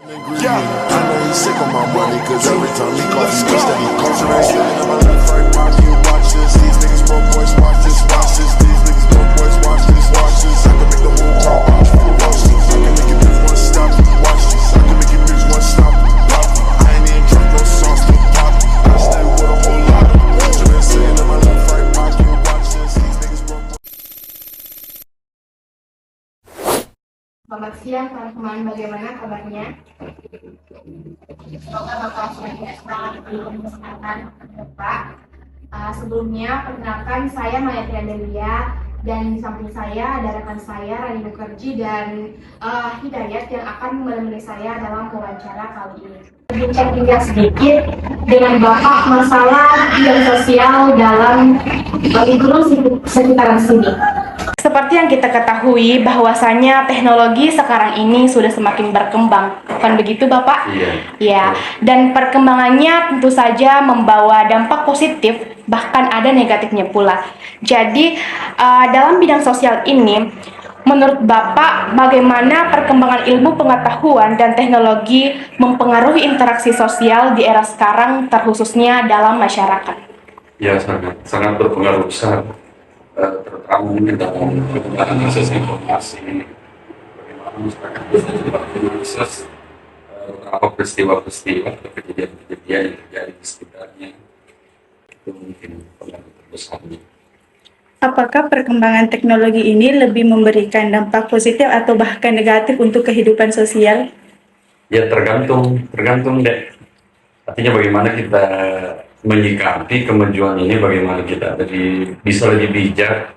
Yeah, I know he's sick of my money, cause every time he calls, he steady calling. I ain't sitting in my left right pocket, watch this. These niggas broke boys, watch this, watch this. These niggas broke boys, watch this, watch this. I can make the whole crowd watch me, watch this. I can make your bitch wanna stop, watch this. I can make your bitch wanna stop, pop. I ain't even drunk no sauce to pop. I stay with a whole lot of them. So they sitting in my left right pocket, watch this. These niggas broke boys. Selamat siang teman-teman, bagaimana kabarnya? Semoga Bapak semuanya semangat di kesehatan Bapak. Sebelumnya, perkenalkan saya Mayati Adelia dan di samping saya ada rekan saya Rani Mukerji dan Hidayat yang akan menemani saya dalam wawancara kali ini. Berbincang sedikit dengan Bapak masalah bidang sosial dalam lingkungan sekitaran sini. Seperti yang kita ketahui bahwasanya teknologi sekarang ini sudah semakin berkembang, bukan begitu Bapak? Iya. Ya, dan perkembangannya tentu saja membawa dampak positif, bahkan ada negatifnya pula. Jadi dalam bidang sosial ini, menurut Bapak bagaimana perkembangan ilmu pengetahuan dan teknologi mempengaruhi interaksi sosial di era sekarang, terkhususnya dalam masyarakat? Ya, sangat berpengaruh besar. Terutama dalam penggunaan akses informasi, bagaimana masyarakat bisa mengakses beberapa peristiwa-peristiwa atau kejadian-kejadian yang terjadi di sekitarnya. Itu mungkin pengaruh terbesarnya. Apakah perkembangan teknologi ini lebih memberikan dampak positif atau bahkan negatif untuk kehidupan sosial? Ya, tergantung deh. Artinya bagaimana kita menyikapi kemajuan ini, bagaimana kita bisa lebih bijak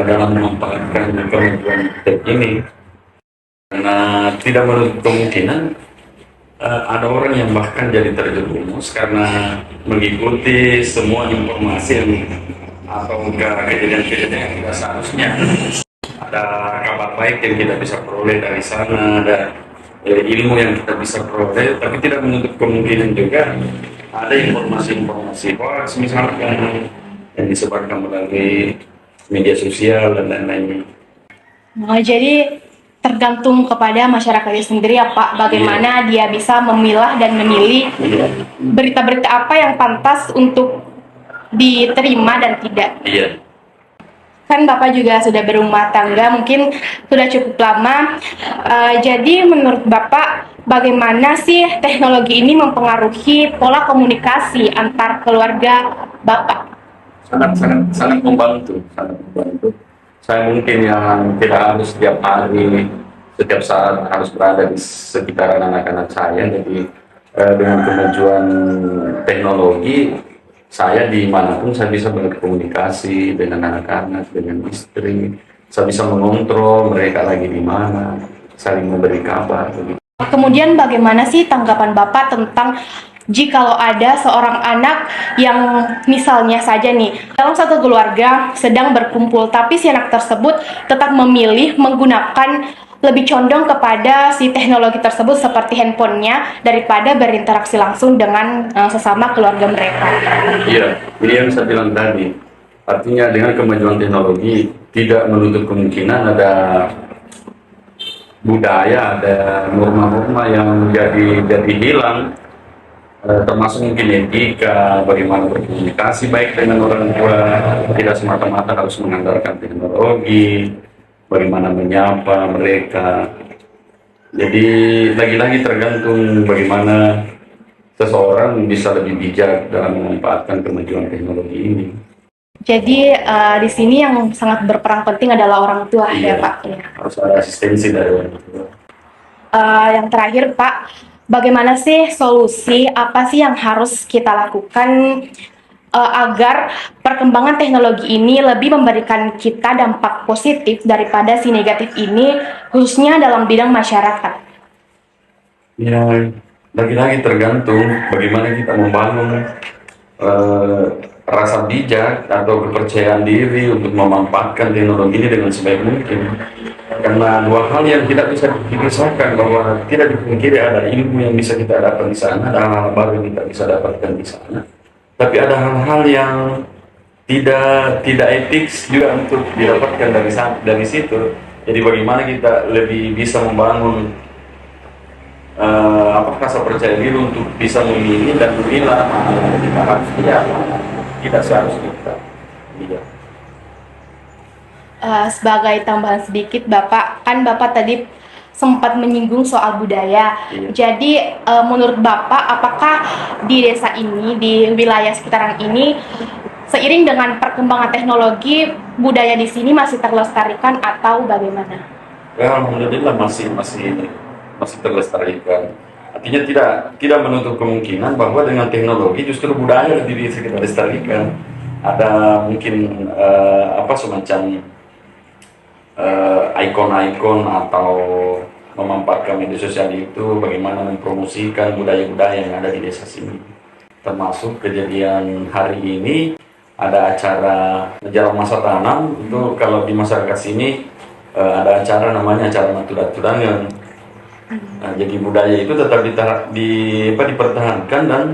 dalam memanfaatkan kemajuan tech ini, karena tidak menutup kemungkinan ada orang yang bahkan jadi terjerumus karena mengikuti semua informasi yang atau kejadian-kejadian yang tidak seharusnya. Ada kabar baik yang kita bisa peroleh dari sana, ada ilmu yang kita bisa peroleh, tapi tidak menutup kemungkinan juga ada informasi-informasi hoax misalkan yang disebarkan melalui media sosial dan lain-lainnya. Nah, jadi tergantung kepada masyarakatnya sendiri ya Pak, bagaimana dia bisa memilah dan memilih berita-berita apa yang pantas untuk diterima dan tidak. Iya. Kan Bapak juga sudah berumah tangga, mungkin sudah cukup lama. Jadi menurut Bapak, bagaimana sih teknologi ini mempengaruhi pola komunikasi antar keluarga Bapak? Sangat membantu. Saya mungkin yang tidak harus setiap hari, setiap saat harus berada di sekitaran anak-anak saya. Jadi dengan kemajuan teknologi, saya dimanapun saya bisa berkomunikasi dengan anak-anak, dengan istri. Saya bisa mengontrol mereka lagi di mana, saling memberi kabar. Kemudian bagaimana sih tanggapan Bapak tentang jikalau ada seorang anak yang misalnya saja nih dalam satu keluarga sedang berkumpul, tapi si anak tersebut tetap memilih menggunakan lebih condong kepada si teknologi tersebut seperti handphonenya daripada berinteraksi langsung dengan sesama keluarga mereka. Iya, ini yang saya bilang tadi. Artinya dengan kemajuan teknologi tidak menutup kemungkinan ada budaya, ada norma-norma yang jadi hilang, termasuk mungkin etika, bagaimana berkomunikasi baik dengan orang tua, tidak semata-mata harus mengandalkan teknologi, bagaimana menyapa mereka. Jadi lagi-lagi tergantung bagaimana seseorang bisa lebih bijak dalam memanfaatkan kemajuan teknologi ini. Jadi di sini yang sangat berperan penting adalah orang tua. Iya, ya Pak. harus ada asistensi dari orang tua. Yang terakhir Pak, bagaimana sih solusi, apa sih yang harus kita lakukan agar perkembangan teknologi ini lebih memberikan kita dampak positif daripada si negatif ini, khususnya dalam bidang masyarakat? Ya, lagi-lagi tergantung bagaimana kita membangun rasa bijak atau kepercayaan diri untuk memanfaatkan teknologi ini dengan sebaik mungkin. Karena dua hal yang tidak bisa dipisahkan, bahwa tidak dipungkiri ada ilmu yang bisa kita dapat di sana, ada hal-hal baru yang kita bisa dapatkan di sana. Tapi ada hal-hal yang tidak etik juga untuk didapatkan dari situ. Jadi bagaimana kita lebih bisa membangun rasa percaya diri untuk bisa memilih dan memilah mana yang kita harus lihat, tidak seharusnya kita lihat. Sebagai tambahan sedikit, Bapak, kan Bapak tadi sempat menyinggung soal budaya. Iya. Jadi menurut Bapak, apakah di desa ini, di wilayah sekitaran ini, seiring dengan perkembangan teknologi, budaya di sini masih terlestarikan atau bagaimana? Ya, alhamdulillah masih terlestarikan. Artinya tidak menutup kemungkinan bahwa dengan teknologi justru budaya lebih bisa kita lestarikan. Ada mungkin semacam ikon-ikon atau memanfaatkan media sosial itu bagaimana mempromosikan budaya-budaya yang ada di desa sini. Termasuk kejadian hari ini ada acara menjelang masa tanam itu kalau di masyarakat sini ada acara namanya acara Natuda-tudangan. Nah, jadi budaya itu tetap dipertahankan dan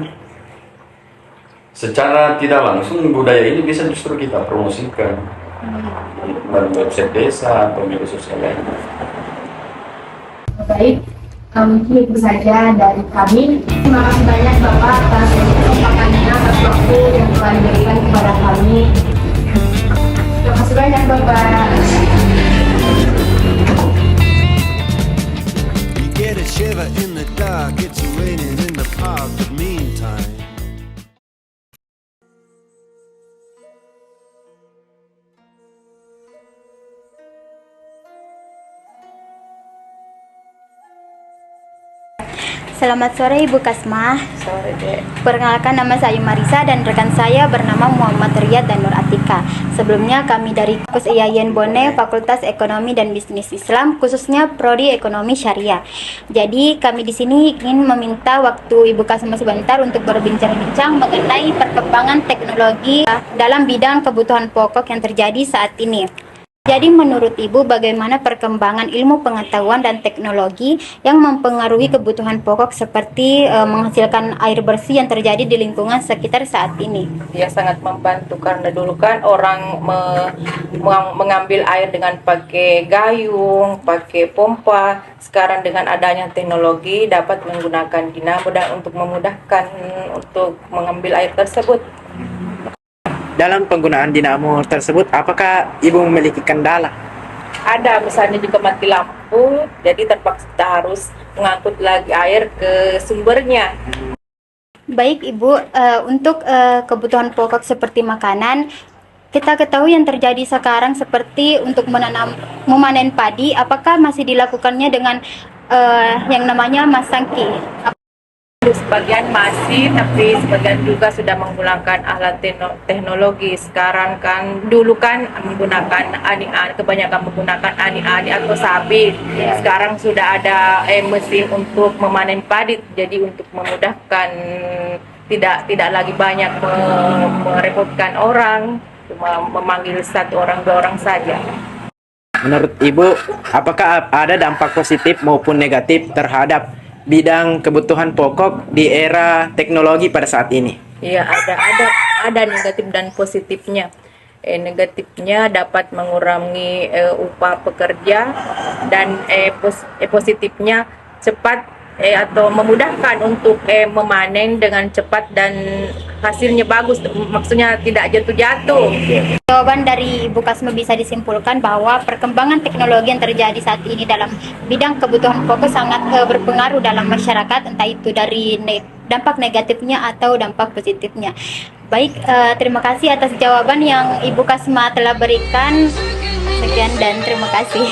secara tidak langsung budaya ini bisa justru kita promosikan melalui website desa atau media sosial lainnya. Baik, mungkin itu saja dari kami. Terima kasih banyak Bapak atas kesempatannya, atas waktu yang telah diberikan kepada kami. Terima kasih banyak Bapak. You get a shiver in the dark, it's raining in the park, but meantime. Selamat sore Ibu Kasmah. Sore, Dek. Perkenalkan, nama saya Marisa dan rekan saya bernama Muhammad Riyad dan Nur Atika. Sebelumnya kami dari kampus IAIN Bone, Fakultas Ekonomi dan Bisnis Islam, khususnya Prodi Ekonomi Syariah. Jadi kami di sini ingin meminta waktu Ibu Kasmah sebentar untuk berbincang-bincang mengenai perkembangan teknologi dalam bidang kebutuhan pokok yang terjadi saat ini. Jadi menurut Ibu, bagaimana perkembangan ilmu pengetahuan dan teknologi yang mempengaruhi kebutuhan pokok seperti menghasilkan air bersih yang terjadi di lingkungan sekitar saat ini? Ya, sangat membantu karena dulu kan orang mengambil air dengan pakai gayung, pakai pompa. Sekarang dengan adanya teknologi dapat menggunakan dinamo dan untuk memudahkan untuk mengambil air tersebut. Dalam penggunaan dinamo tersebut, apakah Ibu memiliki kendala? Ada, misalnya juga mati lampu, jadi terpaksa kita harus mengangkut lagi air ke sumbernya. Baik Ibu, untuk kebutuhan pokok seperti makanan, kita ketahui yang terjadi sekarang seperti untuk memanen padi, apakah masih dilakukannya dengan yang namanya masangki? Sebagian masih, tapi sebagian juga sudah menggunakan alat teknologi. Sekarang kan, dulu kan menggunakan ani-ani, kebanyakan menggunakan ani-ani atau sabit. Sekarang sudah ada mesin untuk memanen padi, jadi untuk memudahkan, tidak lagi banyak merepotkan orang, cuma memanggil satu orang, dua orang saja. Menurut Ibu, apakah ada dampak positif maupun negatif terhadap bidang kebutuhan pokok di era teknologi pada saat ini? Iya, ada negatif dan positifnya. Negatifnya dapat mengurangi upah pekerja dan positifnya cepat atau memudahkan untuk memanen dengan cepat dan hasilnya bagus, maksudnya tidak jatuh-jatuh. Jawaban dari Ibu Kasmah bisa disimpulkan bahwa perkembangan teknologi yang terjadi saat ini dalam bidang kebutuhan pokok sangat berpengaruh dalam masyarakat, entah itu dari dampak negatifnya atau dampak positifnya. Baik, terima kasih atas jawaban yang Ibu Kasmah telah berikan. Sekian dan terima kasih.